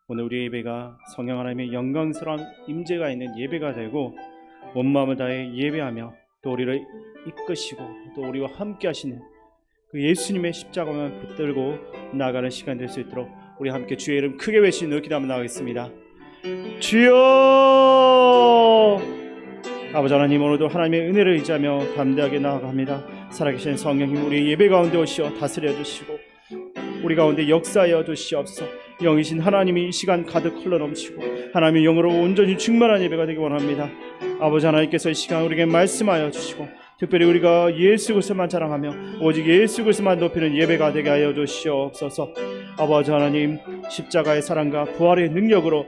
오늘 우리 예배가 성령 하나님의 영광스러운 임재가 있는 예배가 되고 온 마음을 다해 예배하며 또 우리를 이끄시고 또 우리와 함께 하시는 그 예수님의 십자가만 붙들고 나아가는 시간 될 수 있도록 우리 함께 주의 이름 크게 외치며 높이 한번 나가겠습니다. 주여! 아버지 하나님, 오늘도 하나님의 은혜를 의지하며 담대하게 나아갑니다. 살아계신 성령님, 우리 예배 가운데 오시어 다스려 주시고 우리 가운데 역사하여 주시옵소서. 영이신 하나님이 이 시간 가득 흘러넘치고 하나님의 영으로 온전히 충만한 예배가 되기 원합니다. 아버지 하나님께서 이 시간 우리에게 말씀하여 주시고 특별히 우리가 예수 그리스도만 자랑하며 오직 예수 그리스도만 높이는 예배가 되게 하여 주시옵소서. 아버지 하나님, 십자가의 사랑과 부활의 능력으로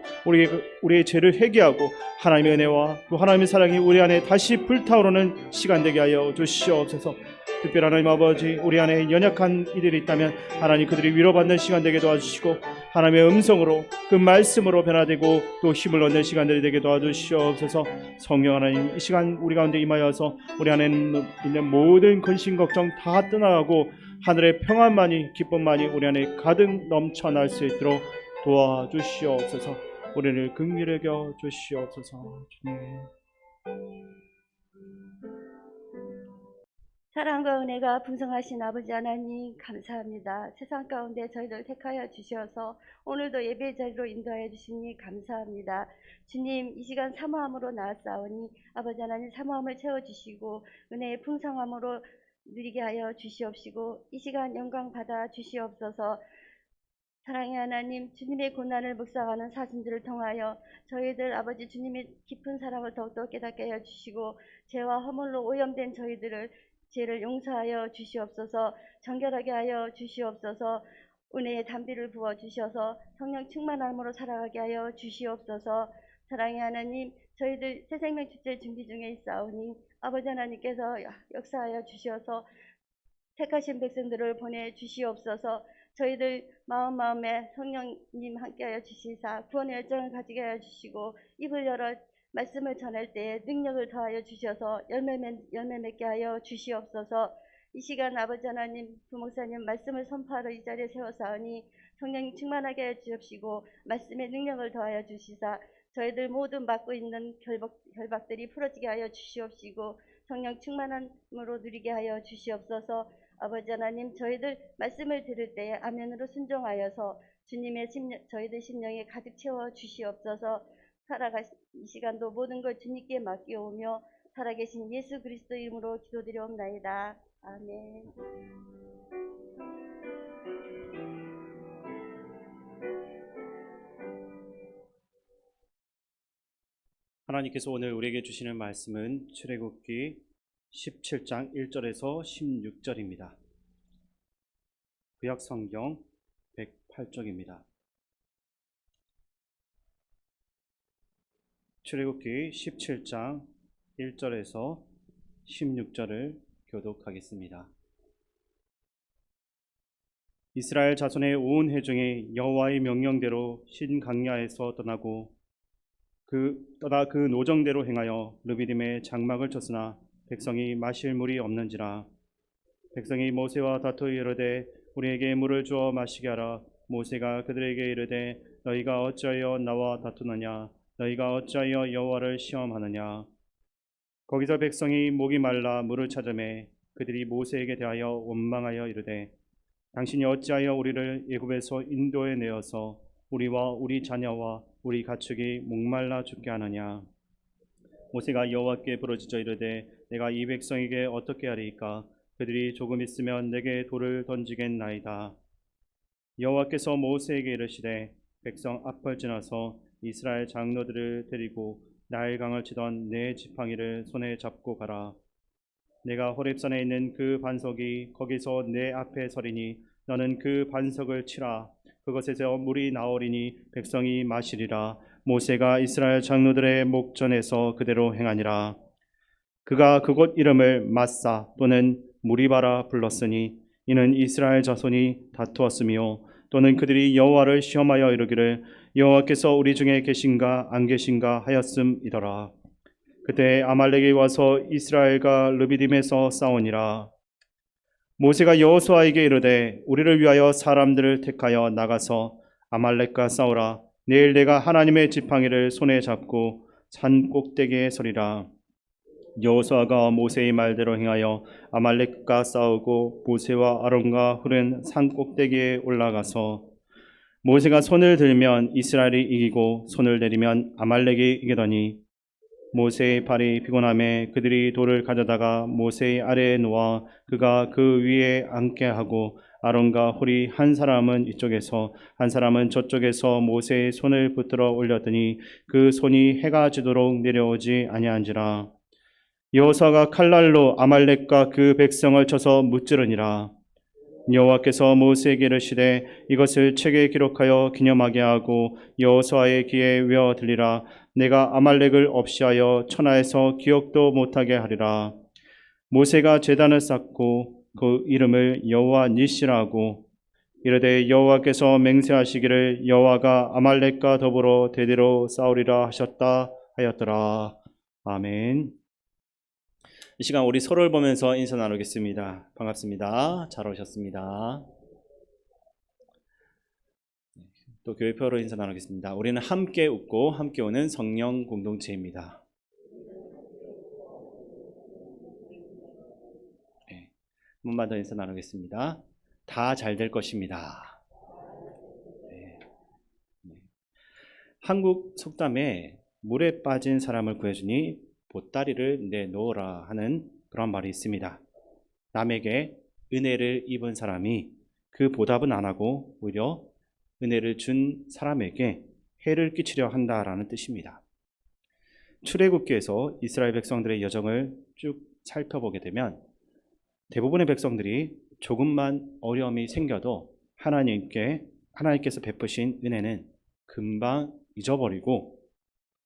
우리의 죄를 회개하고 하나님의 은혜와 또 하나님의 사랑이 우리 안에 다시 불타오르는 시간 되게 하여 주시옵소서. 특별히 하나님 아버지, 우리 안에 연약한 이들이 있다면 하나님 그들이 위로받는 시간 되게 도와주시고 하나님의 음성으로 그 말씀으로 변화되고 또 힘을 얻는 시간들이 되게 도와주시옵소서. 성령 하나님, 이 시간 우리 가운데 임하여서 우리 안에 있는 모든 근심 걱정 다 떠나가고 하늘의 평안만이 기쁨만이 우리 안에 가득 넘쳐날 수 있도록 도와주시옵소서. 우리를 긍휼히 여겨 주시옵소서. 주님. 사랑과 은혜가 풍성하신 아버지 하나님, 감사합니다. 세상 가운데 저희를 택하여 주셔서 오늘도 예배 자리로 인도하여 주시니 감사합니다. 주님, 이 시간 사모함으로 나왔사오니 아버지 하나님 사모함을 채워주시고 은혜의 풍성함으로 누리게 하여 주시옵시고 이 시간 영광 받아 주시옵소서. 사랑의 하나님, 주님의 고난을 묵상하는 사진들을 통하여 저희들 아버지 주님의 깊은 사랑을 더욱더 깨닫게 하여 주시고 죄와 허물로 오염된 저희들을 죄를 용서하여 주시옵소서. 정결하게 하여 주시옵소서. 은혜의 담비를 부어 주셔서 성령 충만함으로 살아가게 하여 주시옵소서. 사랑의 하나님, 저희들 새 생명 축제 준비 중에 있사오니 아버지 하나님께서 역사하여 주셔서 택하신 백성들을 보내 주시옵소서. 저희들 마음에 성령님 함께하여 주시사 구원의 열정을 가지게 하여 주시고 입을 열어 말씀을 전할 때에 능력을 더하여 주셔서 열매 맺게 하여 주시옵소서. 이 시간 아버지 하나님, 부목사님 말씀을 선포하러 이 자리에 세워사오니 성령이 충만하게 하여 주옵시고 말씀의 능력을 더하여 주시사 저희들 모두 맡고 있는 결박들이 풀어지게 하여 주시옵시고 성령 충만함으로 누리게 하여 주시옵소서. 아버지 하나님, 저희들 말씀을 들을 때에 아멘으로 순종하여서 주님의 저희들 심령에 가득 채워 주시옵소서. 살아가신 이 시간도 모든 걸 주님께 맡겨오며 살아계신 예수 그리스도 이름으로 기도드려옵나이다. 아멘. 하나님께서 오늘 우리에게 주시는 말씀은 출애굽기 17장 1절에서 16절입니다. 구약 성경 108쪽입니다. 출애굽기 17장 1절에서 16절을 교독하겠습니다. 이스라엘 자손의 온 회중이 여호와의 명령대로 신강야에서 떠나 그 노정대로 행하여 르비딤에 장막을 쳤으나 백성이 마실 물이 없는지라. 백성이 모세와 다투어 이르되 우리에게 물을 주어 마시게 하라. 모세가 그들에게 이르되 너희가 어찌하여 나와 다투느냐? 너희가 어찌하여 여호와를 시험하느냐? 거기서 백성이 목이 말라 물을 찾으매 그들이 모세에게 대하여 원망하여 이르되 당신이 어찌하여 우리를 애굽에서 인도해 내어서 우리와 우리 자녀와 우리 가축이 목말라 죽게 하느냐? 모세가 여호와께 부르짖어 이르되 내가 이 백성에게 어떻게 하리이까? 그들이 조금 있으면 내게 돌을 던지겠나이다. 여호와께서 모세에게 이르시되 백성 앞을 지나서 이스라엘 장로들을 데리고 나일강을 치던 네 지팡이를 손에 잡고 가라. 내가 호렙산에 있는 그 반석이 거기서 내 앞에 서리니 너는 그 반석을 치라. 그것에서 물이 나오리니 백성이 마시리라. 모세가 이스라엘 장로들의 목전에서 그대로 행하니라. 그가 그곳 이름을 마사 또는 무리바라 불렀으니 이는 이스라엘 자손이 다투었으며 또는 그들이 여호와를 시험하여 이르기를 여호와께서 우리 중에 계신가 안 계신가 하였음이더라. 그때 아말렉이 와서 이스라엘과 르비딤에서 싸우니라. 모세가 여호수아에게 이르되 우리를 위하여 사람들을 택하여 나가서 아말렉과 싸우라. 내일 내가 하나님의 지팡이를 손에 잡고 산 꼭대기에 서리라. 여호수아가 모세의 말대로 행하여 아말렉과 싸우고 모세와 아론과 훌은 산 꼭대기에 올라가서 모세가 손을 들면 이스라엘이 이기고 손을 내리면 아말렉이 이기더니 모세의 발이 피곤함에 그들이 돌을 가져다가 모세의 아래에 놓아 그가 그 위에 앉게 하고 아론과 훌이 한 사람은 이쪽에서 한 사람은 저쪽에서 모세의 손을 붙들어 올렸더니 그 손이 해가 지도록 내려오지 아니한지라. 여호수아가 칼날로 아말렉과 그 백성을 쳐서 무찌르니라. 여호와께서 모세에게 이르시되 이것을 책에 기록하여 기념하게 하고 여호수아의 귀에 외어 들리라. 내가 아말렉을 없이하여 천하에서 기억도 못하게 하리라. 모세가 제단을 쌓고 그 이름을 여호와 니시라 하고 이르되 여호와께서 맹세하시기를 여호와가 아말렉과 더불어 대대로 싸우리라 하셨다 하였더라. 아멘. 이 시간 우리 서로를 보면서 인사 나누겠습니다. 반갑습니다. 잘 오셨습니다. 또 교회표로 인사 나누겠습니다. 우리는 함께 웃고 함께 오는 성령 공동체입니다. 네, 한 번만 더 인사 나누겠습니다. 다 잘 될 것입니다. 네. 네. 한국 속담에 물에 빠진 사람을 구해주니 보따리를 내놓으라 하는 그런 말이 있습니다. 남에게 은혜를 입은 사람이 그 보답은 안 하고 오히려 은혜를 준 사람에게 해를 끼치려 한다라는 뜻입니다. 출애굽기에서 이스라엘 백성들의 여정을 쭉 살펴보게 되면 대부분의 백성들이 조금만 어려움이 생겨도 하나님께서 베푸신 은혜는 금방 잊어버리고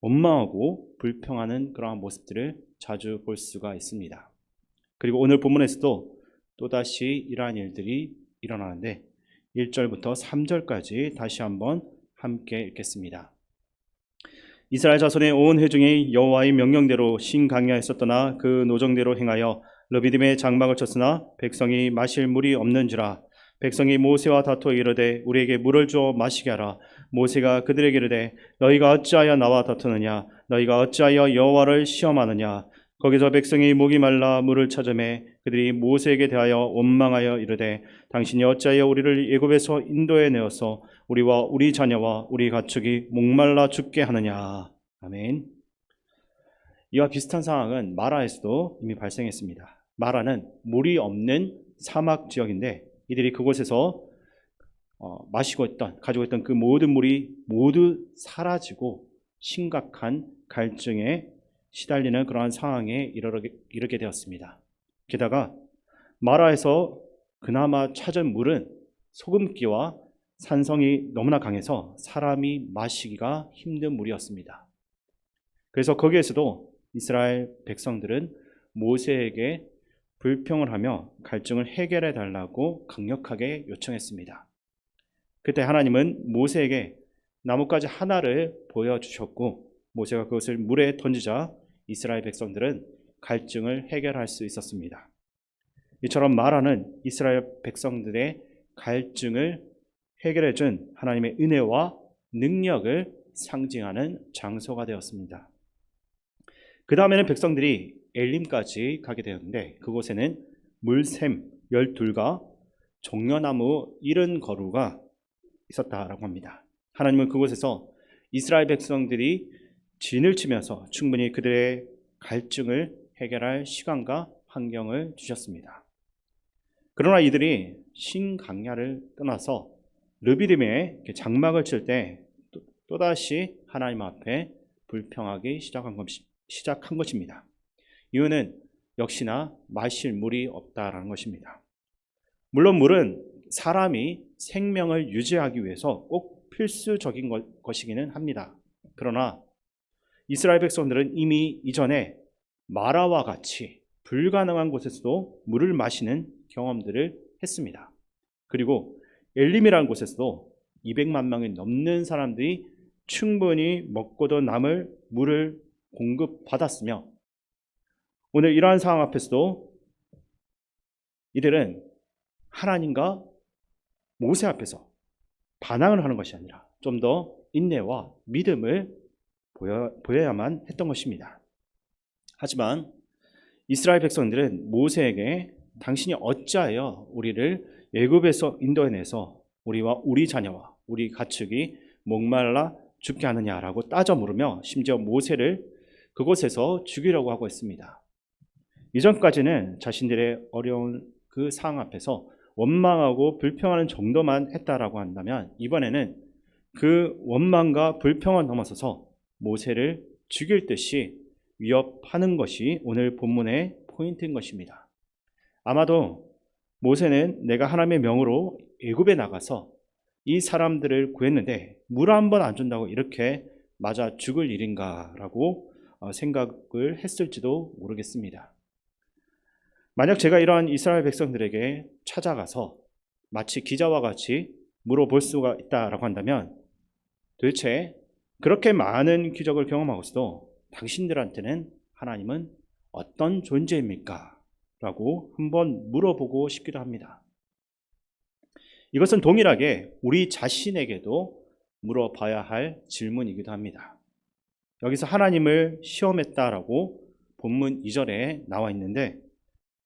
원망하고 불평하는 그러한 모습들을 자주 볼 수가 있습니다. 그리고 오늘 본문에서도 또다시 이러한 일들이 일어나는데 1절부터 3절까지 다시 한번 함께 읽겠습니다. 이스라엘 자손의 온 회중이 여호와의 명령대로 신강야에서 떠나 그 노정대로 행하여 르비딤의 장막을 쳤으나 백성이 마실 물이 없는지라. 백성이 모세와 다투어 이르되 우리에게 물을 주어 마시게 하라. 모세가 그들에게 이르되 너희가 어찌하여 나와 다투느냐. 너희가 어찌하여 여호와를 시험하느냐. 거기서 백성이 목이 말라 물을 찾으매 그들이 모세에게 대하여 원망하여 이르되 당신이 어찌하여 우리를 애굽에서 인도해 내어서 우리와 우리 자녀와 우리 가축이 목말라 죽게 하느냐. 아멘. 이와 비슷한 상황은 마라에서도 이미 발생했습니다. 마라는 물이 없는 사막 지역인데 이들이 그곳에서 가지고 있던 그 모든 물이 모두 사라지고 심각한 갈증에 시달리는 그러한 상황에 이르게 되었습니다. 게다가 마라에서 그나마 찾은 물은 소금기와 산성이 너무나 강해서 사람이 마시기가 힘든 물이었습니다. 그래서 거기에서도 이스라엘 백성들은 모세에게 불평을 하며 갈증을 해결해 달라고 강력하게 요청했습니다. 그때 하나님은 모세에게 나뭇가지 하나를 보여주셨고 모세가 그것을 물에 던지자 이스라엘 백성들은 갈증을 해결할 수 있었습니다. 이처럼 마라는 이스라엘 백성들의 갈증을 해결해 준 하나님의 은혜와 능력을 상징하는 장소가 되었습니다. 그 다음에는 백성들이 엘림까지 가게 되었는데 그곳에는 물샘 12가 종려나무 70그루가 있었다라고 합니다. 하나님은 그곳에서 이스라엘 백성들이 진을 치면서 충분히 그들의 갈증을 해결할 시간과 환경을 주셨습니다. 그러나 이들이 신강야를 떠나서 르비딤에 장막을 칠 때 또다시 하나님 앞에 불평하기 시작한 것입니다. 이유는 역시나 마실 물이 없다라는 것입니다. 물론 물은 사람이 생명을 유지하기 위해서 꼭 필수적인 것이기는 합니다. 그러나 이스라엘 백성들은 이미 이전에 마라와 같이 불가능한 곳에서도 물을 마시는 경험들을 했습니다. 그리고 엘림이라는 곳에서도 200만 명이 넘는 사람들이 충분히 먹고도 남을 물을 공급받았으며 오늘 이러한 상황 앞에서도 이들은 하나님과 모세 앞에서 반항을 하는 것이 아니라 좀 더 인내와 믿음을 보여야만 했던 것입니다. 하지만 이스라엘 백성들은 모세에게 당신이 어찌하여 우리를 애굽에서 인도해내서 우리와 우리 자녀와 우리 가축이 목말라 죽게 하느냐라고 따져 물으며 심지어 모세를 그곳에서 죽이려고 하고 있습니다. 이전까지는 자신들의 어려운 그 상황 앞에서 원망하고 불평하는 정도만 했다라고 한다면 이번에는 그 원망과 불평을 넘어서서 모세를 죽일 듯이 위협하는 것이 오늘 본문의 포인트인 것입니다. 아마도 모세는 내가 하나님의 명으로 애굽에 나가서 이 사람들을 구했는데 물 한 번 안 준다고 이렇게 맞아 죽을 일인가라고 생각을 했을지도 모르겠습니다. 만약 제가 이러한 이스라엘 백성들에게 찾아가서 마치 기자와 같이 물어볼 수가 있다라고 한다면 도대체 그렇게 많은 기적을 경험하고서도 당신들한테는 하나님은 어떤 존재입니까? 라고 한번 물어보고 싶기도 합니다. 이것은 동일하게 우리 자신에게도 물어봐야 할 질문이기도 합니다. 여기서 하나님을 시험했다라고 본문 2절에 나와 있는데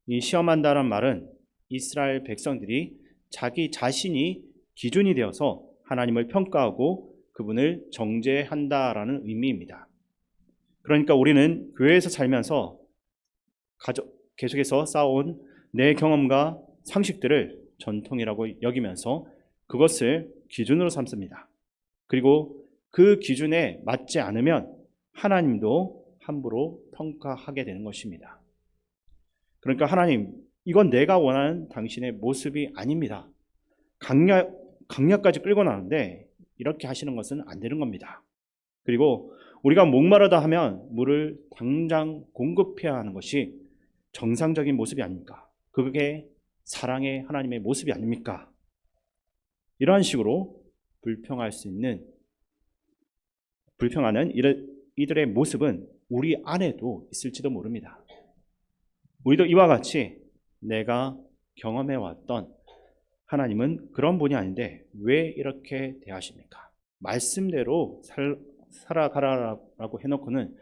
이 시험한다는 말은 이스라엘 백성들이 자기 자신이 기준이 되어서 하나님을 평가하고 그분을 정죄한다라는 의미입니다. 그러니까 우리는 교회에서 살면서 계속해서 쌓아온 내 경험과 상식들을 전통이라고 여기면서 그것을 기준으로 삼습니다. 그리고 그 기준에 맞지 않으면 하나님도 함부로 평가하게 되는 것입니다. 그러니까 하나님, 이건 내가 원하는 당신의 모습이 아닙니다. 강약까지 끌고 나오는데 이렇게 하시는 것은 안 되는 겁니다. 그리고 우리가 목마르다 하면 물을 당장 공급해야 하는 것이 정상적인 모습이 아닙니까? 그게 사랑의 하나님의 모습이 아닙니까? 이러한 식으로 불평하는 이들의 모습은 우리 안에도 있을지도 모릅니다. 우리도 이와 같이 내가 경험해왔던 하나님은 그런 분이 아닌데 왜 이렇게 대하십니까? 말씀대로 살아가라라고 해놓고는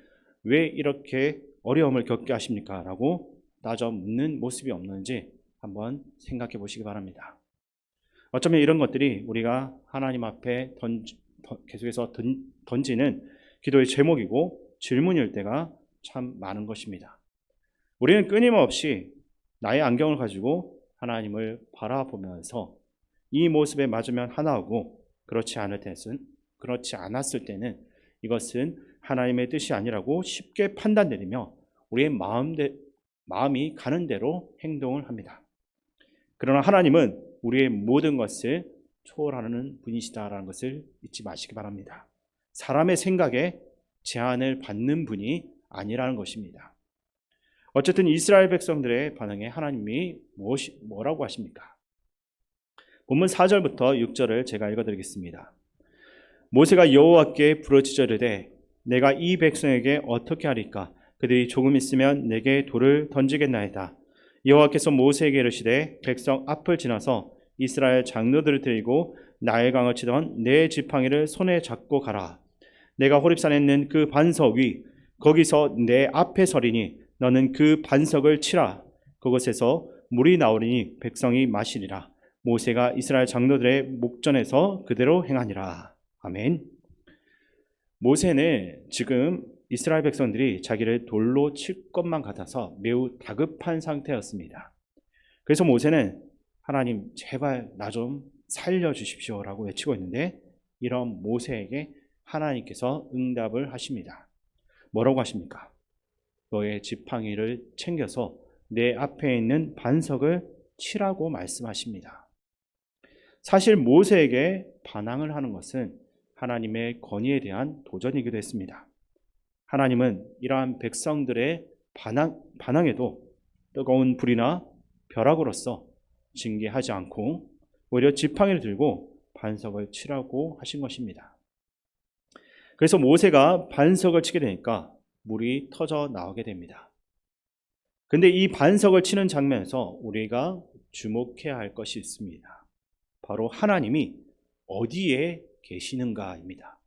왜 이렇게 어려움을 겪게 하십니까? 라고 따져 묻는 모습이 없는지 한번 생각해 보시기 바랍니다. 어쩌면 이런 것들이 우리가 하나님 앞에 계속해서 던지는 기도의 제목이고 질문일 때가 참 많은 것입니다. 우리는 끊임없이 나의 안경을 가지고 하나님을 바라보면서 이 모습에 맞으면 하나하고 그렇지 않았을 때는 이것은 하나님의 뜻이 아니라고 쉽게 판단 내리며 우리의 마음이 가는 대로 행동을 합니다. 그러나 하나님은 우리의 모든 것을 초월하는 분이시다라는 것을 잊지 마시기 바랍니다. 사람의 생각에 제한을 받는 분이 아니라는 것입니다. 어쨌든 이스라엘 백성들의 반응에 하나님이 뭐라고 하십니까? 본문 4절부터 6절을 제가 읽어드리겠습니다. 모세가 여호와께 부르짖어 이르되 내가 이 백성에게 어떻게 하리까? 그들이 조금 있으면 내게 돌을 던지겠나이다. 여호와께서 모세에게 이르시되 백성 앞을 지나서 이스라엘 장로들을 데리고 나일강을 치던 내 지팡이를 손에 잡고 가라. 내가 호렙산에 있는 그 반석 위 거기서 내 앞에 서리니 너는 그 반석을 치라. 그곳에서 물이 나오리니 백성이 마시리라. 모세가 이스라엘 장로들의 목전에서 그대로 행하니라. 아멘. 모세는 지금 이스라엘 백성들이 자기를 돌로 칠 것만 같아서 매우 다급한 상태였습니다. 그래서 모세는 하나님 제발 나 좀 살려주십시오 라고 외치고 있는데 이런 모세에게 하나님께서 응답을 하십니다. 뭐라고 하십니까? 너의 지팡이를 챙겨서 내 앞에 있는 반석을 치라고 말씀하십니다. 사실 모세에게 반항을 하는 것은 하나님의 권위에 대한 도전이기도 했습니다. 하나님은 이러한 백성들의 반항에도 뜨거운 불이나 벼락으로서 징계하지 않고 오히려 지팡이를 들고 반석을 치라고 하신 것입니다. 그래서 모세가 반석을 치게 되니까 물이 터져 나오게 됩니다. 근데 이 반석을 치는 장면에서 우리가 주목해야 할 것이 있습니다. 바로 하나님이 어디에 계시는가입니다.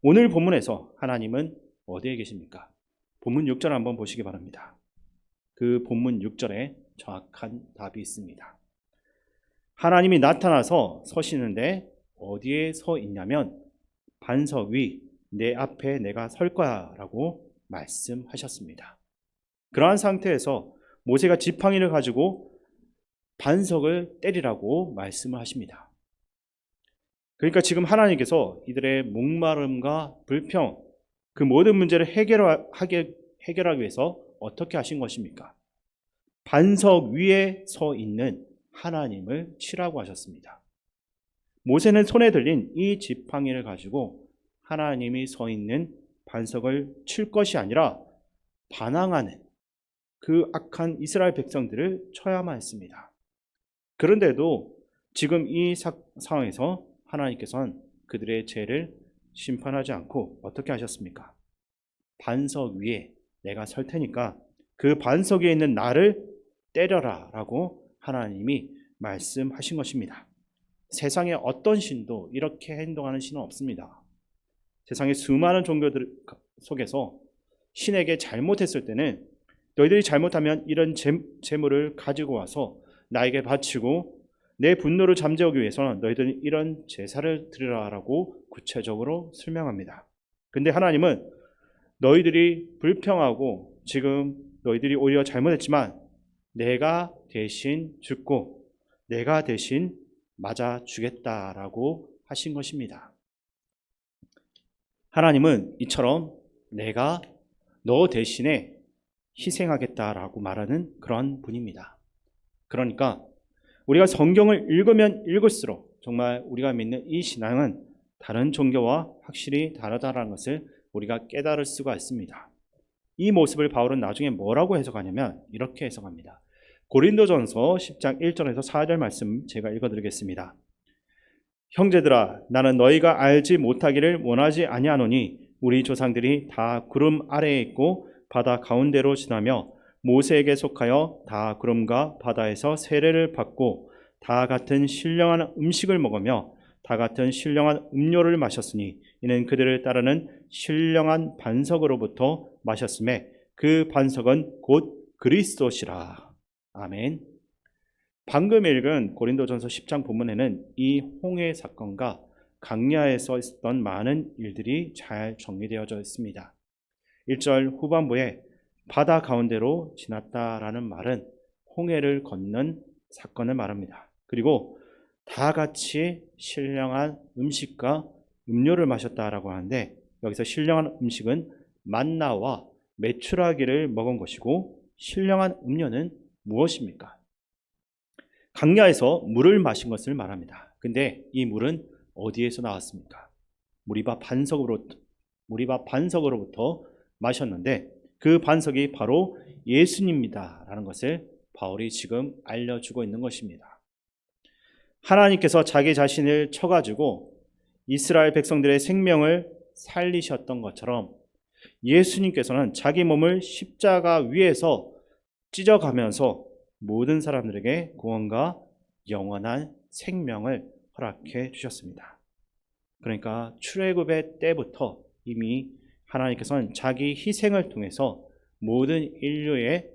오늘 본문에서 하나님은 어디에 계십니까? 본문 6절 한번 보시기 바랍니다. 그 본문 6절에 정확한 답이 있습니다. 하나님이 나타나서 서시는데 어디에 서 있냐면 반석 위 내 앞에 내가 설 거야 라고 말씀하셨습니다. 그러한 상태에서 모세가 지팡이를 가지고 반석을 때리라고 말씀을 하십니다. 그러니까 지금 하나님께서 이들의 목마름과 불평, 그 모든 문제를 해결하기 위해서 어떻게 하신 것입니까? 반석 위에 서 있는 하나님을 치라고 하셨습니다. 모세는 손에 들린 이 지팡이를 가지고 하나님이 서 있는 반석을 칠 것이 아니라 반항하는 그 악한 이스라엘 백성들을 쳐야만 했습니다. 그런데도 지금 이 상황에서 하나님께서는 그들의 죄를 심판하지 않고 어떻게 하셨습니까? 반석 위에 내가 설 테니까 그 반석 위에 있는 나를 때려라 라고 하나님이 말씀하신 것입니다. 세상에 어떤 신도 이렇게 행동하는 신은 없습니다. 세상의 수많은 종교들 속에서 신에게 잘못했을 때는 너희들이 잘못하면 이런 재물을 가지고 와서 나에게 바치고 내 분노를 잠재우기 위해서는 너희들은 이런 제사를 드리라라고 구체적으로 설명합니다. 근데 하나님은 너희들이 불평하고 지금 너희들이 오히려 잘못했지만 내가 대신 죽고 내가 대신 맞아 주겠다라고 하신 것입니다. 하나님은 이처럼 내가 너 대신에 희생하겠다라고 말하는 그런 분입니다. 그러니까 우리가 성경을 읽으면 읽을수록 정말 우리가 믿는 이 신앙은 다른 종교와 확실히 다르다는 것을 우리가 깨달을 수가 있습니다. 이 모습을 바울은 나중에 뭐라고 해석하냐면 이렇게 해석합니다. 고린도전서 10장 1절에서 4절 말씀 제가 읽어드리겠습니다. 형제들아 나는 너희가 알지 못하기를 원하지 아니하노니 우리 조상들이 다 구름 아래에 있고 바다 가운데로 지나며 모세에게 속하여 다 구름과 바다에서 세례를 받고 다 같은 신령한 음식을 먹으며 다 같은 신령한 음료를 마셨으니 이는 그들을 따르는 신령한 반석으로부터 마셨음에 그 반석은 곧 그리스도시라. 아멘. 방금 읽은 고린도전서 10장 본문에는 이 홍해 사건과 강야에서 있었던 많은 일들이 잘 정리되어져 있습니다. 1절 후반부에 바다 가운데로 지났다라는 말은 홍해를 건넌 사건을 말합니다. 그리고 다 같이 신령한 음식과 음료를 마셨다라고 하는데 여기서 신령한 음식은 만나와 메추라기를 먹은 것이고 신령한 음료는 무엇입니까? 강야에서 물을 마신 것을 말합니다. 근데 이 물은 어디에서 나왔습니까? 무리바 반석으로부터 마셨는데 그 반석이 바로 예수님이다라는 것을 바울이 지금 알려주고 있는 것입니다. 하나님께서 자기 자신을 쳐가지고 이스라엘 백성들의 생명을 살리셨던 것처럼 예수님께서는 자기 몸을 십자가 위에서 찢어가면서 모든 사람들에게 구원과 영원한 생명을 허락해 주셨습니다. 그러니까 출애굽의 때부터 이미 하나님께서는 자기 희생을 통해서 모든 인류의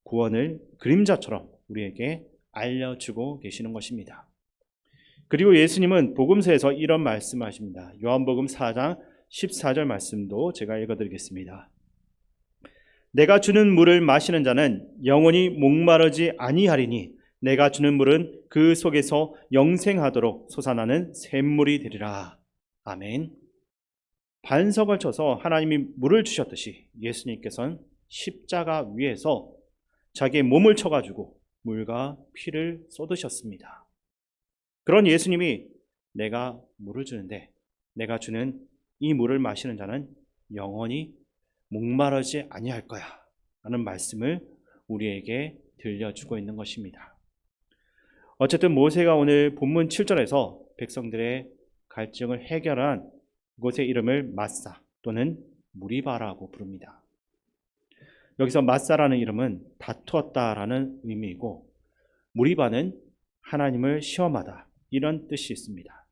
구원을 그림자처럼 우리에게 알려주고 계시는 것입니다. 그리고 예수님은 복음서에서 이런 말씀을 하십니다. 요한복음 4장 14절 말씀도 제가 읽어드리겠습니다. 내가 주는 물을 마시는 자는 영원히 목마르지 아니하리니 내가 주는 물은 그 속에서 영생하도록 솟아나는 샘물이 되리라. 아멘. 반석을 쳐서 하나님이 물을 주셨듯이 예수님께서는 십자가 위에서 자기의 몸을 쳐가지고 물과 피를 쏟으셨습니다. 그런 예수님이 내가 물을 주는데 내가 주는 이 물을 마시는 자는 영원히 목마르지 아니할 거야 라는 말씀을 우리에게 들려주고 있는 것입니다. 어쨌든 모세가 오늘 본문 7절에서 백성들의 갈증을 해결한 곳의 이름을 마사 또는 무리바라고 부릅니다. 여기서 마사라는 이름은 다투었다라는 의미이고 무리바는 하나님을 시험하다 이런 뜻이 있습니다.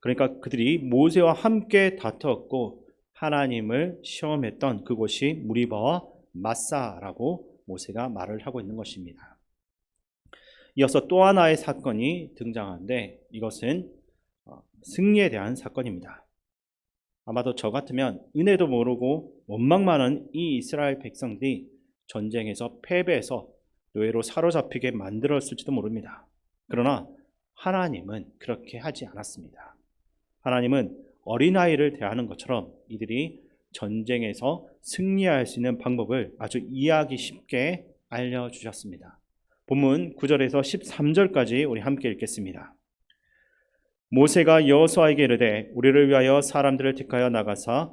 그러니까 그들이 모세와 함께 다투었고 하나님을 시험했던 그곳이 무리바와 마사라고 모세가 말을 하고 있는 것입니다. 이어서 또 하나의 사건이 등장하는데 이것은 승리에 대한 사건입니다. 아마도 저 같으면 은혜도 모르고 원망 많은 이 이스라엘 백성들이 전쟁에서 패배해서 노예로 사로잡히게 만들었을지도 모릅니다. 그러나 하나님은 그렇게 하지 않았습니다. 하나님은 어린아이를 대하는 것처럼 이들이 전쟁에서 승리할 수 있는 방법을 아주 이해하기 쉽게 알려주셨습니다. 본문 9절에서 13절까지 우리 함께 읽겠습니다. 모세가 여호수아에게 이르되 우리를 위하여 사람들을 택하여 나가사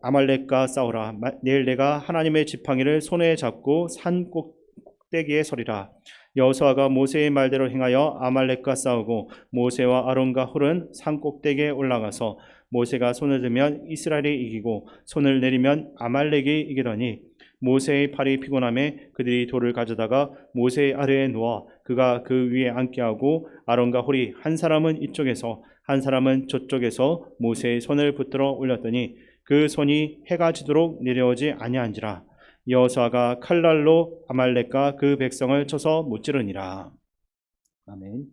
아말렉과 싸우라. 내일 내가 하나님의 지팡이를 손에 잡고 산 꼭대기에 서리라. 여호수아가 모세의 말대로 행하여 아말렉과 싸우고 모세와 아론과 훌은 산 꼭대기에 올라가서 모세가 손을 들면 이스라엘이 이기고 손을 내리면 아말렉이 이기더니 모세의 팔이 피곤함에 그들이 돌을 가져다가 모세의 아래에 놓아 그가 그 위에 앉게 하고 아론과 훌이 한 사람은 이쪽에서 한 사람은 저쪽에서 모세의 손을 붙들어 올렸더니 그 손이 해가 지도록 내려오지 아니한지라. 여호수아가 칼날로 아말렉과 그 백성을 쳐서 무찌르니라. 아멘.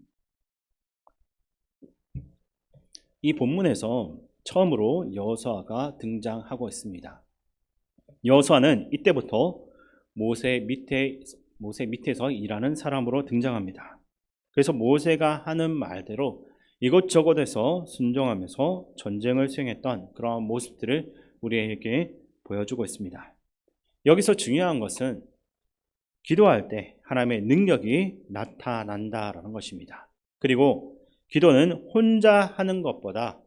이 본문에서 처음으로 여호수아가 등장하고 있습니다. 여호수아는 이때부터 모세 밑에서 일하는 사람으로 등장합니다. 그래서 모세가 하는 말대로 이것저것에서 순종하면서 전쟁을 수행했던 그러한 모습들을 우리에게 보여주고 있습니다. 여기서 중요한 것은 기도할 때 하나님의 능력이 나타난다라는 것입니다. 그리고 기도는 혼자 하는 것보다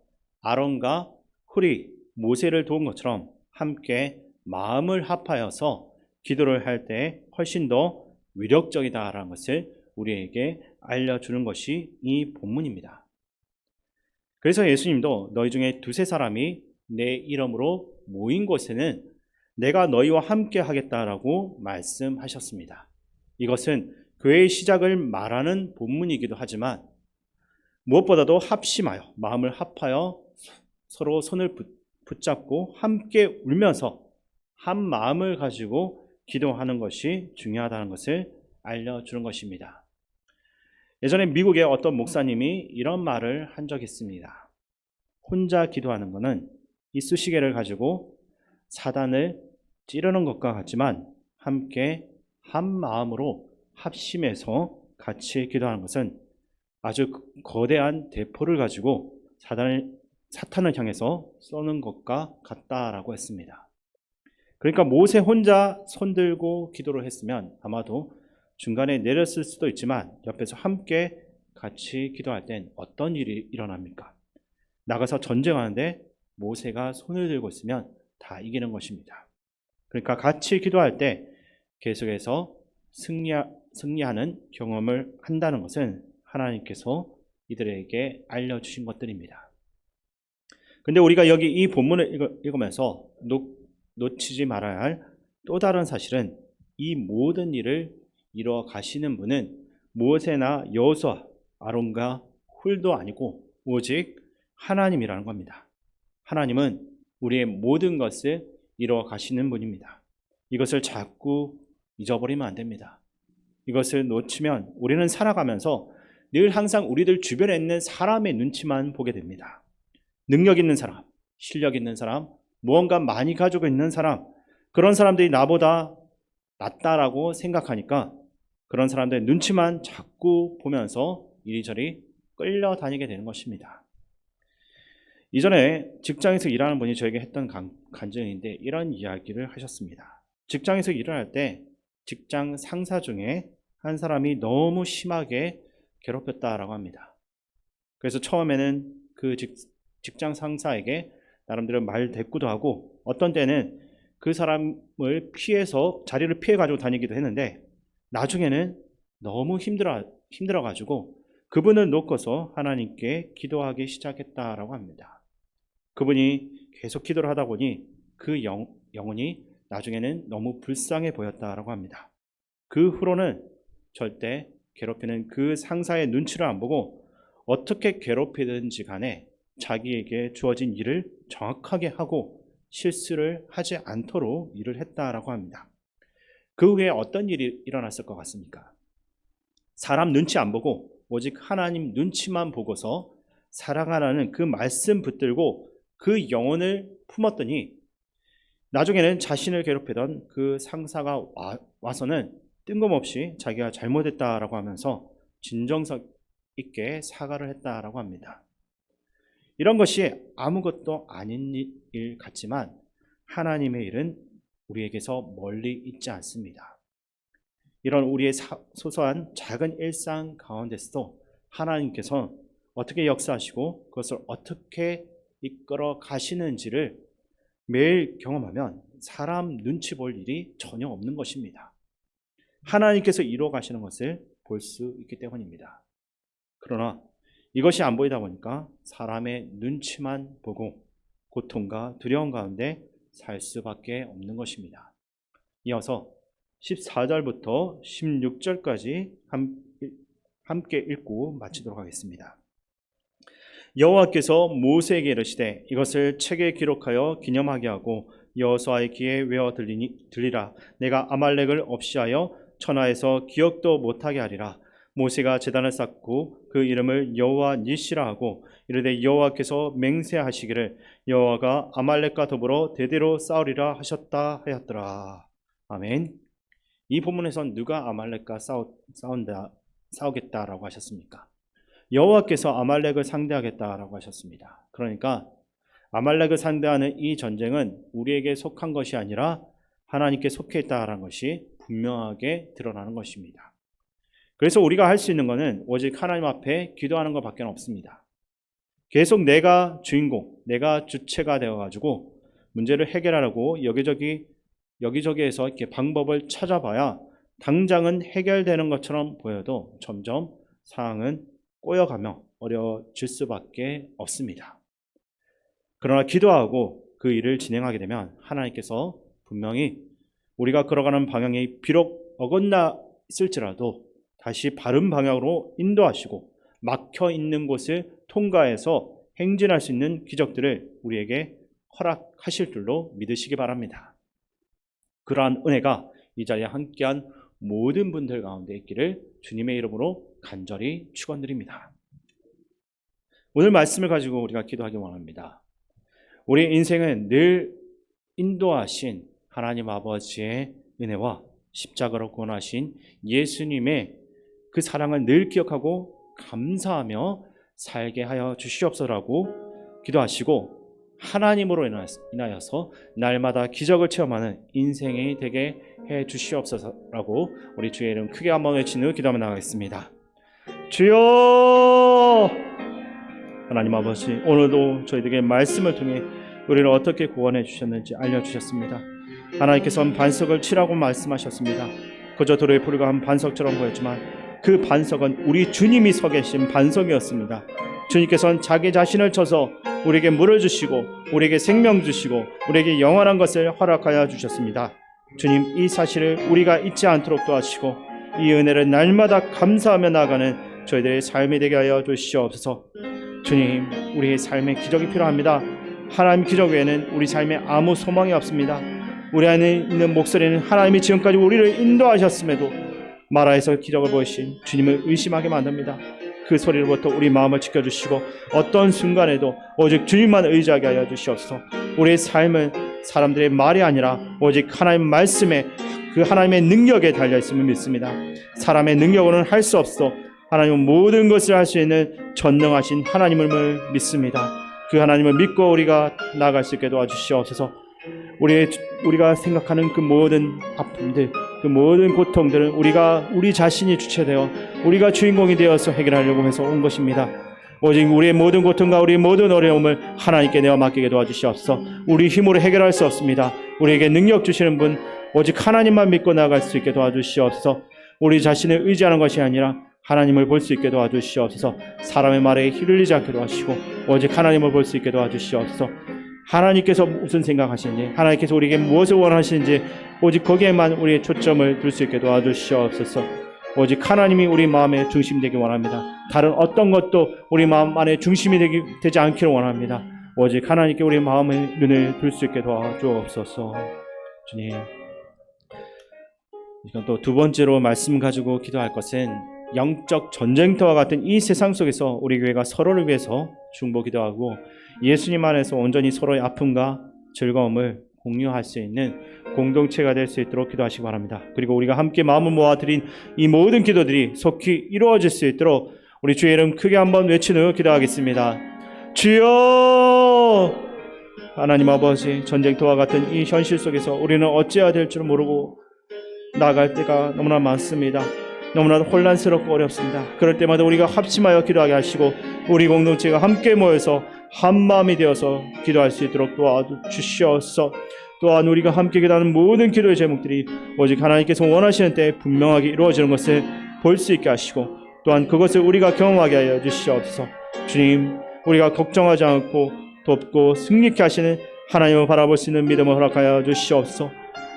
아론과 훌이 모세를 도운 것처럼 함께 마음을 합하여서 기도를 할 때 훨씬 더 위력적이다라는 것을 우리에게 알려주는 것이 이 본문입니다. 그래서 예수님도 너희 중에 두세 사람이 내 이름으로 모인 곳에는 내가 너희와 함께 하겠다라고 말씀하셨습니다. 이것은 교회의 시작을 말하는 본문이기도 하지만 무엇보다도 합심하여 마음을 합하여 서로 손을 붙잡고 함께 울면서 한 마음을 가지고 기도하는 것이 중요하다는 것을 알려주는 것입니다. 예전에 미국의 어떤 목사님이 이런 말을 한 적이 있습니다. 혼자 기도하는 것은 이쑤시개를 가지고 사단을 찌르는 것과 같지만 함께 한 마음으로 합심해서 같이 기도하는 것은 아주 거대한 대포를 가지고 사탄을 향해서 쏘는 것과 같다라고 했습니다. 그러니까 모세 혼자 손들고 기도를 했으면 아마도 중간에 내렸을 수도 있지만 옆에서 함께 같이 기도할 땐 어떤 일이 일어납니까? 나가서 전쟁하는데 모세가 손을 들고 있으면 다 이기는 것입니다. 그러니까 같이 기도할 때 계속해서 승리하는 경험을 한다는 것은 하나님께서 이들에게 알려주신 것들입니다. 근데 우리가 여기 이 본문을 읽으면서 놓치지 말아야 할 또 다른 사실은 이 모든 일을 이루어 가시는 분은 모세나 여호수아, 아론과 훌도 아니고 오직 하나님이라는 겁니다. 하나님은 우리의 모든 것을 이루어 가시는 분입니다. 이것을 자꾸 잊어버리면 안 됩니다. 이것을 놓치면 우리는 살아가면서 늘 항상 우리들 주변에 있는 사람의 눈치만 보게 됩니다. 능력 있는 사람, 실력 있는 사람, 무언가 많이 가지고 있는 사람, 그런 사람들이 나보다 낫다라고 생각하니까 그런 사람들의 눈치만 자꾸 보면서 이리저리 끌려다니게 되는 것입니다. 이전에 직장에서 일하는 분이 저에게 했던 간증인데 이런 이야기를 하셨습니다. 직장에서 일을 할 때 직장 상사 중에 한 사람이 너무 심하게 괴롭혔다라고 합니다. 그래서 처음에는 그 직장 상사에게 나름대로 말 대꾸도 하고 어떤 때는 그 사람을 피해서 자리를 피해 가지고 다니기도 했는데 나중에는 너무 힘들어 가지고 그분을 놓고서 하나님께 기도하기 시작했다라고 합니다. 그분이 계속 기도를 하다 보니 그 영혼이 나중에는 너무 불쌍해 보였다라고 합니다. 그 후로는 절대 괴롭히는 그 상사의 눈치를 안 보고 어떻게 괴롭히든지 간에 자기에게 주어진 일을 정확하게 하고 실수를 하지 않도록 일을 했다라고 합니다. 그 후에 어떤 일이 일어났을 것 같습니까? 사람 눈치 안 보고 오직 하나님 눈치만 보고서 사랑하라는 그 말씀 붙들고 그 영혼을 품었더니 나중에는 자신을 괴롭히던 그 상사가 와서는 뜬금없이 자기가 잘못했다라고 하면서 진정성 있게 사과를 했다라고 합니다. 이런 것이 아무것도 아닌 일 같지만 하나님의 일은 우리에게서 멀리 있지 않습니다. 이런 우리의 소소한 작은 일상 가운데서도 하나님께서 어떻게 역사하시고 그것을 어떻게 이끌어 가시는지를 매일 경험하면 사람 눈치 볼 일이 전혀 없는 것입니다. 하나님께서 이루어 가시는 것을 볼 수 있기 때문입니다. 그러나 이것이 안 보이다 보니까 사람의 눈치만 보고 고통과 두려움 가운데 살 수밖에 없는 것입니다. 이어서 14절부터 16절까지 함께 읽고 마치도록 하겠습니다. 여호와께서 모세에게 이르시되 이것을 책에 기록하여 기념하게 하고 여호수아의 귀에 외워 들리라. 내가 아말렉을 없이하여 천하에서 기억도 못하게 하리라. 모세가 제단을 쌓고 그 이름을 여호와 니시라 하고 이르되 여호와께서 맹세하시기를 여호와가 아말렉과 더불어 대대로 싸우리라 하셨다 하였더라. 아멘. 이 본문에선 누가 아말렉과 싸우겠다라고 하셨습니까? 여호와께서 아말렉을 상대하겠다라고 하셨습니다. 그러니까 아말렉을 상대하는 이 전쟁은 우리에게 속한 것이 아니라 하나님께 속해 있다라는 것이 분명하게 드러나는 것입니다. 그래서 우리가 할 수 있는 것은 오직 하나님 앞에 기도하는 것밖에 없습니다. 계속 내가 주인공, 내가 주체가 되어가지고 문제를 해결하려고 여기저기에서 이렇게 방법을 찾아봐야 당장은 해결되는 것처럼 보여도 점점 상황은 꼬여가며 어려워질 수밖에 없습니다. 그러나 기도하고 그 일을 진행하게 되면 하나님께서 분명히 우리가 걸어가는 방향이 비록 어긋나 있을지라도 다시 바른 방향으로 인도하시고 막혀 있는 곳을 통과해서 행진할 수 있는 기적들을 우리에게 허락하실 줄로 믿으시기 바랍니다. 그러한 은혜가 이 자리에 함께한 모든 분들 가운데 있기를 주님의 이름으로 간절히 축원드립니다. 오늘 말씀을 가지고 우리가 기도하기 원합니다. 우리 인생은 늘 인도하신 하나님 아버지의 은혜와 십자가로 구원하신 예수님의 그 사랑을 늘 기억하고 감사하며 살게 하여 주시옵소서라고 기도하시고 하나님으로 인하여서 날마다 기적을 체험하는 인생이 되게 해 주시옵소서라고 우리 주의 이름 크게 한번 외치는 후 기도하며 나가겠습니다. 주여! 하나님 아버지, 오늘도 저희들에게 말씀을 통해 우리를 어떻게 구원해 주셨는지 알려주셨습니다. 하나님께서는 반석을 치라고 말씀하셨습니다. 그저 돌에 불과한 반석처럼 보였지만 그 반석은 우리 주님이 서 계신 반석이었습니다. 주님께서는 자기 자신을 쳐서 우리에게 물을 주시고 우리에게 생명 주시고 우리에게 영원한 것을 허락하여 주셨습니다. 주님, 이 사실을 우리가 잊지 않도록 도와주시고 이 은혜를 날마다 감사하며 나아가는 저희들의 삶이 되게 하여 주시옵소서. 주님, 우리의 삶에 기적이 필요합니다. 하나님 기적 외에는 우리 삶에 아무 소망이 없습니다. 우리 안에 있는 목소리는 하나님이 지금까지 우리를 인도하셨음에도 마라에서 기적을 보이신 주님을 의심하게 만듭니다. 그 소리로부터 우리 마음을 지켜주시고 어떤 순간에도 오직 주님만 의지하게 하여 주시옵소서. 우리의 삶은 사람들의 말이 아니라 오직 하나님 말씀에 그 하나님의 능력에 달려있음을 믿습니다. 사람의 능력으로는 할 수 없어 하나님은 모든 것을 할 수 있는 전능하신 하나님을 믿습니다. 그 하나님을 믿고 우리가 나아갈 수 있게 도와주시옵소서. 우리가 생각하는 그 모든 아픔들, 그 모든 고통들은 우리 자신이 주체되어 우리가 주인공이 되어서 해결하려고 해서 온 것입니다. 오직 우리의 모든 고통과 우리의 모든 어려움을 하나님께 내어 맡기게 도와주시옵소서. 우리 힘으로 해결할 수 없습니다. 우리에게 능력 주시는 분 오직 하나님만 믿고 나아갈 수 있게 도와주시옵소서. 우리 자신을 의지하는 것이 아니라 하나님을 볼 수 있게 도와주시옵소서. 사람의 말에 휘둘리지 않게 도와주시고 오직 하나님을 볼 수 있게 도와주시옵소서. 하나님께서 무슨 생각하시는지, 하나님께서 우리에게 무엇을 원하시는지 오직 거기에만 우리의 초점을 둘 수 있게 도와주시옵소서. 오직 하나님이 우리 마음의 중심이 되기 원합니다. 다른 어떤 것도 우리 마음 안에 중심이 되지 않기를 원합니다. 오직 하나님께 우리 마음의 눈을 둘 수 있게 도와주옵소서. 주님, 이건 또 두 번째로 말씀 가지고 기도할 것은 영적 전쟁터와 같은 이 세상 속에서 우리 교회가 서로를 위해서 중보 기도하고 예수님 안에서 온전히 서로의 아픔과 즐거움을 공유할 수 있는 공동체가 될 수 있도록 기도하시기 바랍니다. 그리고 우리가 함께 마음을 모아 드린 이 모든 기도들이 속히 이루어질 수 있도록 우리 주의 이름 크게 한번 외친 후 기도하겠습니다. 주여! 하나님 아버지, 전쟁터와 같은 이 현실 속에서 우리는 어찌해야 될 줄 모르고 나아갈 때가 너무나 많습니다. 너무나도 혼란스럽고 어렵습니다. 그럴 때마다 우리가 합심하여 기도하게 하시고 우리 공동체가 함께 모여서 한마음이 되어서 기도할 수 있도록 도와주시옵소서. 또한 우리가 함께 기도하는 모든 기도의 제목들이 오직 하나님께서 원하시는 때에 분명하게 이루어지는 것을 볼 수 있게 하시고 또한 그것을 우리가 경험하게 하여 주시옵소서. 주님, 우리가 걱정하지 않고 돕고 승리케 하시는 하나님을 바라볼 수 있는 믿음을 허락하여 주시옵소서.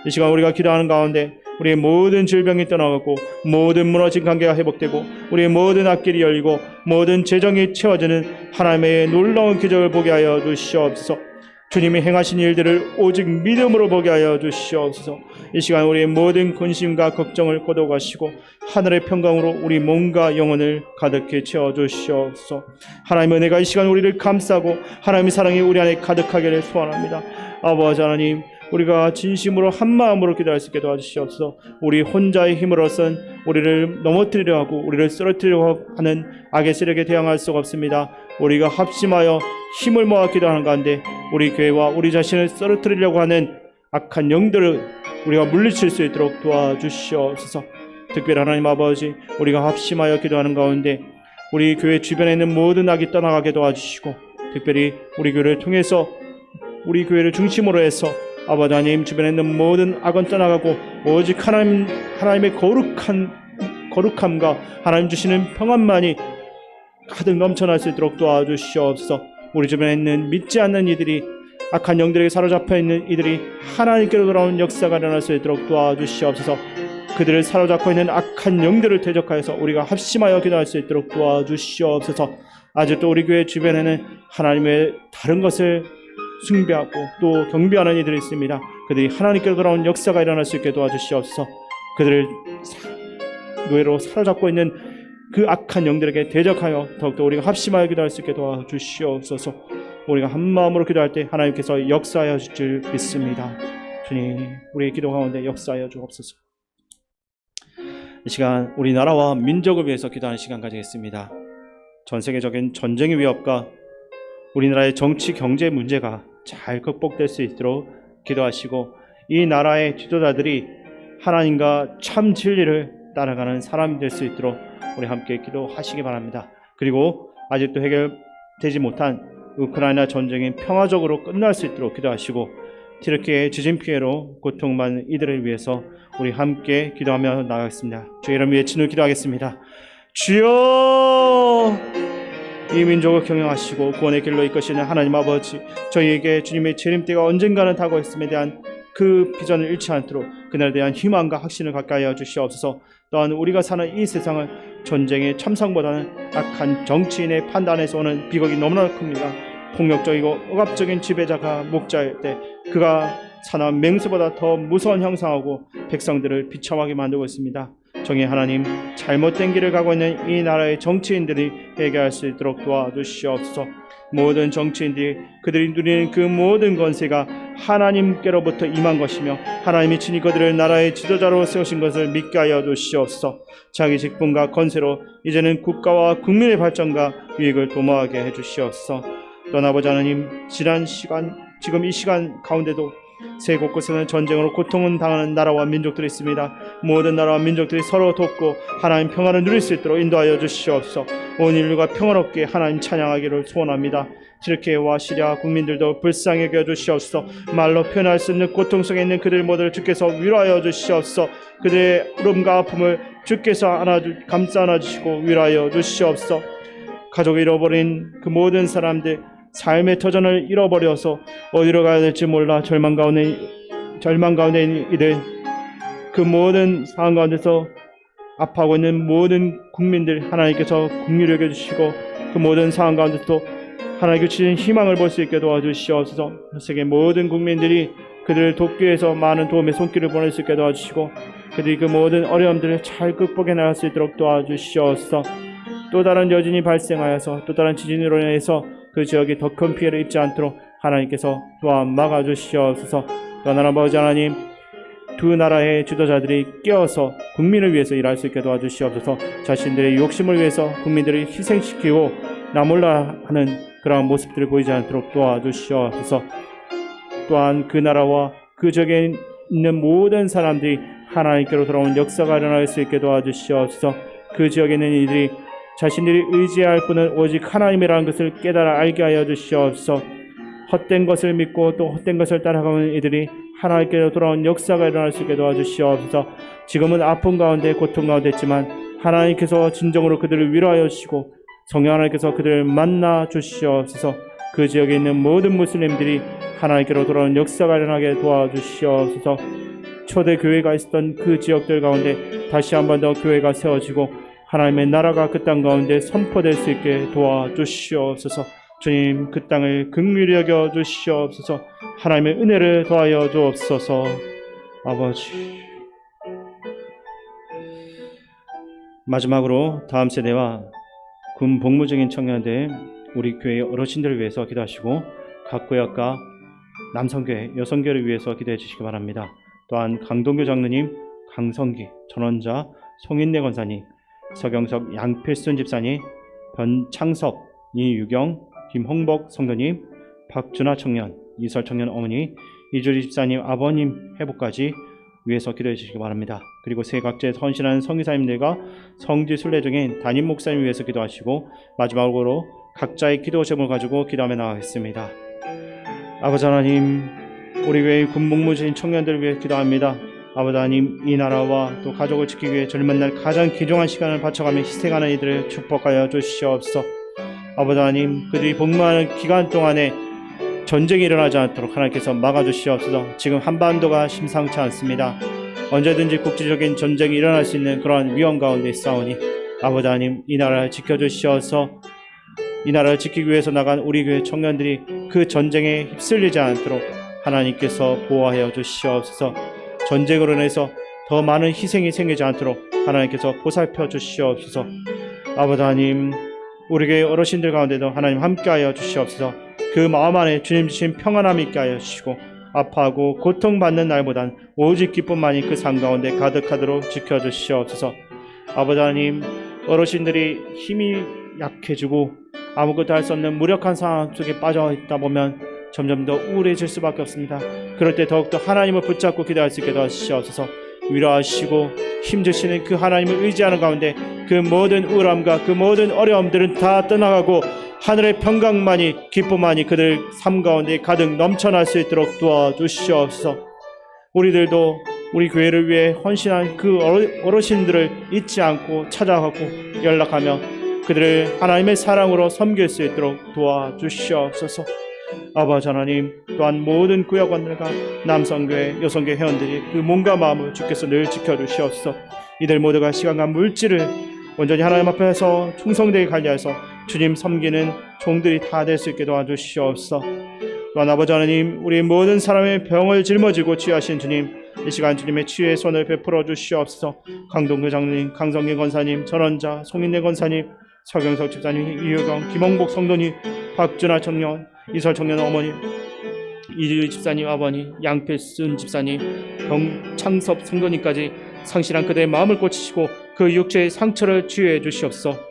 이 시간 우리가 기도하는 가운데 우리의 모든 질병이 떠나가고 모든 무너진 관계가 회복되고 우리의 모든 앞길이 열리고 모든 재정이 채워지는 하나님의 놀라운 기적을 보게 하여 주시옵소서. 주님이 행하신 일들을 오직 믿음으로 보게 하여 주시옵소서. 이 시간 우리의 모든 근심과 걱정을 꺼도가시고 하늘의 평강으로 우리 몸과 영혼을 가득히 채워주시옵소서. 하나님의 은혜가 이 시간 우리를 감싸고 하나님의 사랑이 우리 안에 가득하기를 소원합니다. 아버지 하나님, 우리가 진심으로 한마음으로 기도할 수 있게 도와주시옵소서. 우리 혼자의 힘으로선 우리를 넘어뜨리려 하고 우리를 쓰러뜨리려 하는 악의 세력에 대항할 수가 없습니다. 우리가 합심하여 힘을 모아 기도하는 가운데 우리 교회와 우리 자신을 쓰러뜨리려고 하는 악한 영들을 우리가 물리칠 수 있도록 도와주시옵소서. 특별히 하나님 아버지, 우리가 합심하여 기도하는 가운데 우리 교회 주변에 있는 모든 악이 떠나가게 도와주시고 특별히 우리 교회를 통해서 우리 교회를 중심으로 해서 아버지 하나님 주변에 있는 모든 악은 떠나가고 오직 하나님의 거룩함과 하나님 주시는 평안만이 가득 넘쳐날 수 있도록 도와주시옵소서. 우리 주변에 있는 믿지 않는 이들이 악한 영들에게 사로잡혀 있는 이들이 하나님께로 돌아오는 역사가 일어날 수 있도록 도와주시옵소서. 그들을 사로잡고 있는 악한 영들을 대적하여서 우리가 합심하여 기도할 수 있도록 도와주시옵소서. 아직도 우리 교회 주변에는 하나님의 다른 것을 숭배하고 또 경배하는 이들이 있습니다. 그들이 하나님께로 돌아온 역사가 일어날 수 있게 도와주시옵소서. 그들을 노예로 사로잡고 있는 그 악한 영들에게 대적하여 더욱더 우리가 합심하여 기도할 수 있게 도와주시옵소서. 우리가 한 마음으로 기도할 때 하나님께서 역사하여 주실 줄 믿습니다. 주님, 우리의 기도 가운데 역사하여 주옵소서. 이 시간 우리나라와 민족을 위해서 기도하는 시간 가지겠습니다. 전 세계적인 전쟁의 위협과 우리나라의 정치 경제 문제가 잘 극복될 수 있도록 기도하시고 이 나라의 지도자들이 하나님과 참 진리를 따라가는 사람이 될 수 있도록 우리 함께 기도하시기 바랍니다. 그리고 아직도 해결되지 못한 우크라이나 전쟁이 평화적으로 끝날 수 있도록 기도하시고 튀르키예의 지진 피해로 고통받는 이들을 위해서 우리 함께 기도하며 나가겠습니다. 주의 이름 위해 친을 기도하겠습니다. 주여, 이 민족을 경영하시고 구원의 길로 이끄시는 하나님 아버지, 저희에게 주님의 재림때가 언젠가는 다가왔음에 대한 그 비전을 잃지 않도록 그날에 대한 희망과 확신을 갖게 하여 주시옵소서. 또한 우리가 사는 이 세상을 전쟁의 참상보다는 악한 정치인의 판단에서 오는 비극이 너무나 큽니다. 폭력적이고 억압적인 지배자가 목자일 때 그가 사나운 맹수보다 더 무서운 형상하고 백성들을 비참하게 만들고 있습니다. 정의 하나님, 잘못된 길을 가고 있는 이 나라의 정치인들이 해결할 수 있도록 도와주시옵소서. 모든 정치인들이 그들이 누리는 그 모든 권세가 하나님께로부터 임한 것이며 하나님이 친히 그들을 나라의 지도자로 세우신 것을 믿게 하여 주시옵소서. 자기 직분과 권세로 이제는 국가와 국민의 발전과 유익을 도모하게 해주시옵소서. 떠나보자 하나님, 지금 이 시간 가운데도 세계 곳곳에는 전쟁으로 고통을 당하는 나라와 민족들이 있습니다. 모든 나라와 민족들이 서로 돕고 하나님 평화를 누릴 수 있도록 인도하여 주시옵소서. 온 인류가 평화롭게 하나님 찬양하기를 소원합니다. 튀르키예와 시리아 국민들도 불쌍히 여겨 주시옵소서. 말로 표현할 수 없는 고통 속에 있는 그들 모두를 주께서 위로하여 주시옵소서. 그들의 울음과 아픔을 주께서 감싸 안아주시고 위로하여 주시옵소서. 가족을 잃어버린 그 모든 사람들, 삶의 터전을 잃어버려서 어디로 가야 될지 몰라 절망 가운데 있는 이들, 그 모든 상황 가운데서 아파하고 있는 모든 국민들 하나님께서 긍휼히 여겨주시고 그 모든 상황 가운데서도 하나님께 주신 희망을 볼 수 있게 도와주시옵소서. 세계 모든 국민들이 그들을 돕기 위해서 많은 도움의 손길을 보낼 수 있게 도와주시고 그들이 그 모든 어려움들을 잘 극복해 나갈 수 있도록 도와주시옵소서. 또 다른 여진이 발생하여서 또 다른 지진으로 인해서 그 지역이 더 큰 피해를 입지 않도록 하나님께서 도와 막아주시옵소서. 또한 아버지 하나님, 두 나라의 지도자들이 깨어서 국민을 위해서 일할 수 있게 도와주시옵소서. 자신들의 욕심을 위해서 국민들을 희생시키고 나몰라 하는 그러한 모습들을 보이지 않도록 도와주시옵소서. 또한 그 나라와 그 지역에 있는 모든 사람들이 하나님께로 돌아온 역사가 일어날 수 있게 도와주시옵소서. 그 지역에 있는 이들이 자신들이 의지할 분은 오직 하나님이라는 것을 깨달아 알게 하여 주시옵소서. 헛된 것을 믿고 또 헛된 것을 따라가는 이들이 하나님께로 돌아온 역사가 일어날 수 있게 도와주시옵소서. 지금은 아픔 가운데 고통 가운데 있지만 하나님께서 진정으로 그들을 위로하여 주시고 성령 하나님께서 그들을 만나 주시옵소서. 그 지역에 있는 모든 무슬림들이 하나님께로 돌아온 역사가 일어나게 도와주시옵소서. 초대 교회가 있었던 그 지역들 가운데 다시 한 번 더 교회가 세워지고 하나님의 나라가 그 땅 가운데 선포될 수 있게 도와주시옵소서. 주님, 그 땅을 긍휼히 여겨 주시옵소서. 하나님의 은혜를 더하여 주옵소서. 아버지, 마지막으로 다음 세대와 군 복무 중인 청년들, 우리 교회의 어르신들을 위해서 기도하시고 각 구역과 남성교회, 여성교회를 위해서 기도해 주시기 바랍니다. 또한 강동규 장로님, 강성기, 전원자, 송인래 권사님, 서경석, 양필순 집사님, 변창섭, 이유경, 김홍복 성도님, 박준하 청년, 이설 청년 어머니, 이주리 집사님 아버님 회복까지 위해서 기도해 주시기 바랍니다. 그리고 세각제 헌신하는 성기사님들과 성지 순례 중인 담임 목사님 위해서 기도하시고 마지막으로 각자의 기도 제목을 가지고 기도하며 나가겠습니다. 아버지 하나님, 우리 교회의 군복무진 청년들을 위해 기도합니다. 아버지 하나님, 이 나라와 또 가족을 지키기 위해 젊은 날 가장 귀중한 시간을 바쳐가며 희생하는 이들을 축복하여 주시옵소서. 아버지 하나님, 그들이 복무하는 기간 동안에 전쟁이 일어나지 않도록 하나님께서 막아주시옵소서. 지금 한반도가 심상치 않습니다. 언제든지 국제적인 전쟁이 일어날 수 있는 그러한 위험 가운데 있사오니 아버지 하나님, 이 나라를 지켜주시어서 이 나라를 지키기 위해서 나간 우리 교회 청년들이 그 전쟁에 휩쓸리지 않도록 하나님께서 보호하여 주시옵소서. 전쟁으로 인해서 더 많은 희생이 생기지 않도록 하나님께서 보살펴 주시옵소서. 아버지 하나님, 우리 교회 어르신들 가운데도 하나님 함께하여 주시옵소서. 그 마음 안에 주님 주신 평안함이 있게 하여 주시고 아파하고 고통받는 날보단 오직 기쁨만이 그 삶 가운데 가득하도록 지켜주시옵소서. 아버지 하나님, 어르신들이 힘이 약해지고 아무것도 할 수 없는 무력한 상황 속에 빠져 있다 보면 점점 더 우울해질 수밖에 없습니다. 그럴 때 더욱더 하나님을 붙잡고 기도할 수 있게 도와주시옵소서. 위로하시고 힘주시는 그 하나님을 의지하는 가운데 그 모든 우울함과 그 모든 어려움들은 다 떠나가고 하늘의 평강만이, 기쁨만이 그들 삶 가운데 가득 넘쳐날 수 있도록 도와주시옵소서. 우리들도 우리 교회를 위해 헌신한 그 어르신들을 잊지 않고 찾아가고 연락하며 그들을 하나님의 사랑으로 섬길 수 있도록 도와주시옵소서. 아버지 하나님, 또한 모든 구역원들과 남성교회, 여성교회 회원들이 그 몸과 마음을 주께서 늘 지켜주시옵소서. 이들 모두가 시간과 물질을 온전히 하나님 앞에서 충성되게 관리해서 주님 섬기는 종들이 다 될 수 있게 도와주시옵소서. 또한 아버지 하나님, 우리 모든 사람의 병을 짊어지고 치유하신 주님, 이 시간 주님의 치유의 손을 베풀어 주시옵소서. 강동규 장로님, 강성기 권사님, 전원자, 송인래 권사님, 서경석 집사님, 이유경, 김홍복 성도님, 박준하 청년, 이설 청년 어머니, 이주리 집사님 아버님, 양필순 집사님, 병창섭 성도님까지 상실한 그들의 마음을 고치시고 그 육체의 상처를 치유해 주시옵소서.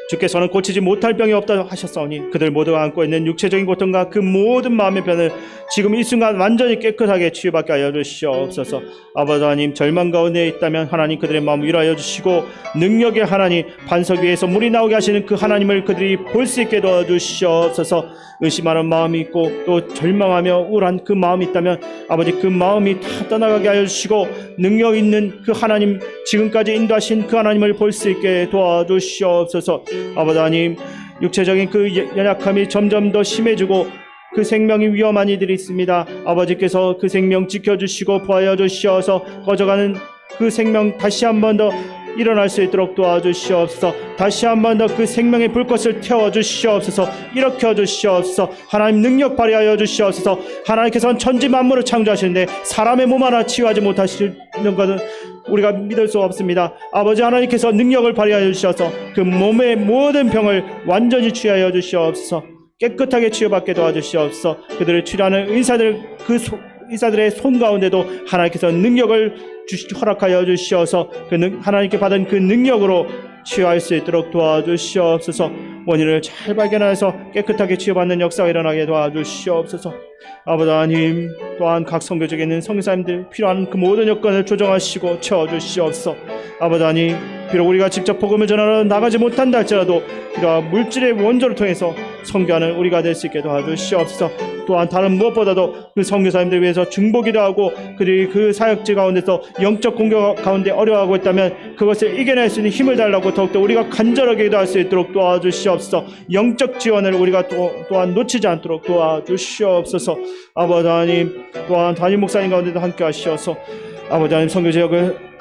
주께서는 고치지 못할 병이 없다 하셨사오니 그들 모두가 안고 있는 육체적인 고통과 그 모든 마음의 병을 지금 이 순간 완전히 깨끗하게 치유받게 하여 주시옵소서. 아버지 하나님, 절망 가운데 있다면 하나님 그들의 마음을 위로하여 주시고 능력의 하나님, 반석 위에서 물이 나오게 하시는 그 하나님을 그들이 볼 수 있게 도와주시옵소서. 의심하는 마음이 있고 또 절망하며 우울한 그 마음이 있다면 아버지 그 마음이 다 떠나가게 하여 주시고 능력 있는 그 하나님, 지금까지 인도하신 그 하나님을 볼 수 있게 도와주시옵소서. 아버지 하나님, 육체적인 그 연약함이 점점 더 심해지고 그 생명이 위험한 이들이 있습니다. 아버지께서 그 생명 지켜주시고 보호하여 주시어서 꺼져가는 그 생명 다시 한 번 더 일어날 수 있도록 도와주시옵소서. 다시 한 번 더 그 생명의 불꽃을 태워주시옵소서. 일으켜 주시옵소서. 하나님 능력 발휘하여 주시옵소서. 하나님께서는 천지 만물을 창조하시는데 사람의 몸 하나 치유하지 못하시는 것은 우리가 믿을 수 없습니다. 아버지 하나님께서 능력을 발휘하여 주셔서 그 몸의 모든 병을 완전히 치유하여 주시옵소서. 깨끗하게 치유받게 도와주시옵소서. 그들을 치료하는 의사들의 손 가운데도 하나님께서 능력을 허락하여 주시어서 하나님께 받은 그 능력으로 치유할 수 있도록 도와주시옵소서. 원인을 잘 발견해서 깨끗하게 치유받는 역사가 일어나게 도와주시옵소서. 아버지 하나님, 또한 각 선교지에 있는 선교사님들 필요한 그 모든 여건을 조정하시고 채워주시옵소서. 아버지 하나님, 비록 우리가 직접 복음을 전하러 나가지 못한다 할지라도 필요한 물질의 원조를 통해서 선교하는 우리가 될 수 있게 도와주시옵소서. 또한 다른 무엇보다도 그 선교사님들 위해서 중보기도 하고 그들이 그 사역지 가운데서 영적 공격 가운데 어려워하고 있다면 그것을 이겨낼 수 있는 힘을 달라고 더욱더 우리가 간절하게 기도할 수 있도록 도와주시옵소서. 영적 지원을 우리가 또한 놓치지 않도록 도와주시옵소서. 아버지 하나님, 또한 담임 목사님 가운데도 함께 하시어서 아버지 하나님 선교지역을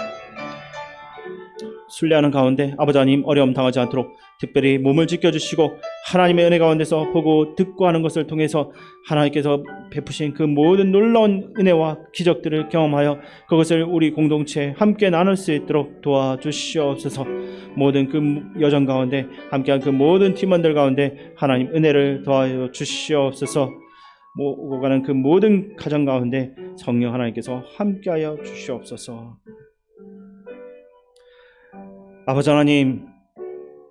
순례하는 가운데 아버지 하나님 어려움 당하지 않도록 특별히 몸을 지켜주시고 하나님의 은혜 가운데서 보고 듣고 하는 것을 통해서 하나님께서 베푸신 그 모든 놀라운 은혜와 기적들을 경험하여 그것을 우리 공동체에 함께 나눌 수 있도록 도와주시옵소서. 모든 그 여정 가운데 함께한 그 모든 팀원들 가운데 하나님 은혜를 더하여 주시옵소서. 오고 가는 그 모든 가정 가운데 성령 하나님께서 함께하여 주시옵소서. 아버지 하나님,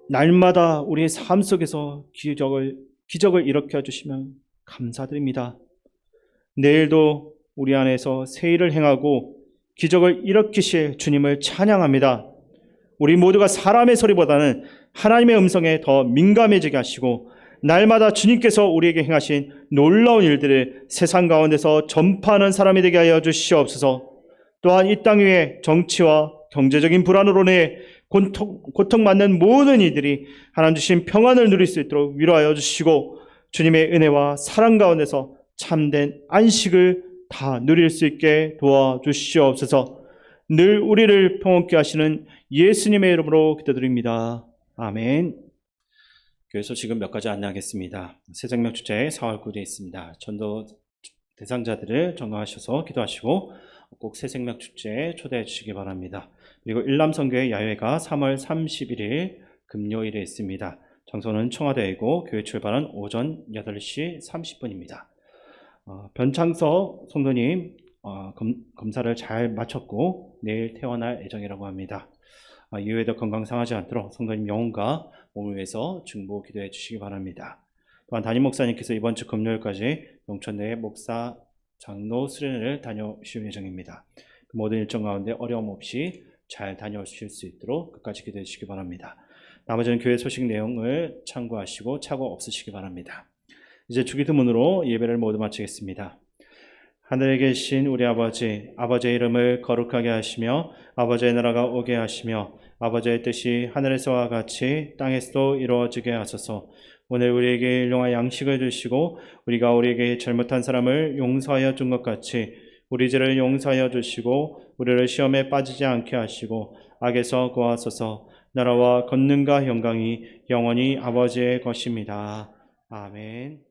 날마다 우리의 삶 속에서 기적을 일으켜 주시면 감사드립니다. 내일도 우리 안에서 새 일을 행하고 기적을 일으키실 주님을 찬양합니다. 우리 모두가 사람의 소리보다는 하나님의 음성에 더 민감해지게 하시고 날마다 주님께서 우리에게 행하신 놀라운 일들을 세상 가운데서 전파하는 사람이 되게 하여 주시옵소서. 또한 이 땅 위에 정치와 경제적인 불안으로 인해 고통받는 모든 이들이 하나님 주신 평안을 누릴 수 있도록 위로하여 주시고 주님의 은혜와 사랑 가운데서 참된 안식을 다 누릴 수 있게 도와주시옵소서. 늘 우리를 평온케 하시는 예수님의 이름으로 기도드립니다. 아멘. 교회 소식은 몇 가지 안내하겠습니다. 새생명 축제 4월 9일에 있습니다. 전도 대상자들을 점검하셔서 기도하시고 꼭 새생명 축제에 초대해 주시기 바랍니다. 그리고 일남선교회 야외가 3월 31일 금요일에 있습니다. 장소는 청와대이고 교회 출발은 오전 8시 30분입니다. 변창서 성도님 검사를 잘 마쳤고 내일 퇴원할 예정이라고 합니다. 이후에도 건강 상하지 않도록 성도님 영혼과 몸을 위해서 중보 기도해 주시기 바랍니다. 또한 담임 목사님께서 이번 주 금요일까지 용천대에 목사 장로 수련회를 다녀오실 예정입니다. 그 모든 일정 가운데 어려움 없이 잘 다녀오실 수 있도록 끝까지 기도해 주시기 바랍니다. 나머지는 교회 소식 내용을 참고하시고 착오 없으시기 바랍니다. 이제 주기도문으로 예배를 모두 마치겠습니다. 하늘에 계신 우리 아버지, 아버지의 이름을 거룩하게 하시며 아버지의 나라가 오게 하시며 아버지의 뜻이 하늘에서와 같이 땅에서도 이루어지게 하소서. 오늘 우리에게 일용할 양식을 주시고 우리가 우리에게 잘못한 사람을 용서하여 준 것 같이 우리 죄를 용서하여 주시고 우리를 시험에 빠지지 않게 하시고 악에서 구하소서. 나라와 권능과 영광이 영원히 아버지의 것입니다. 아멘.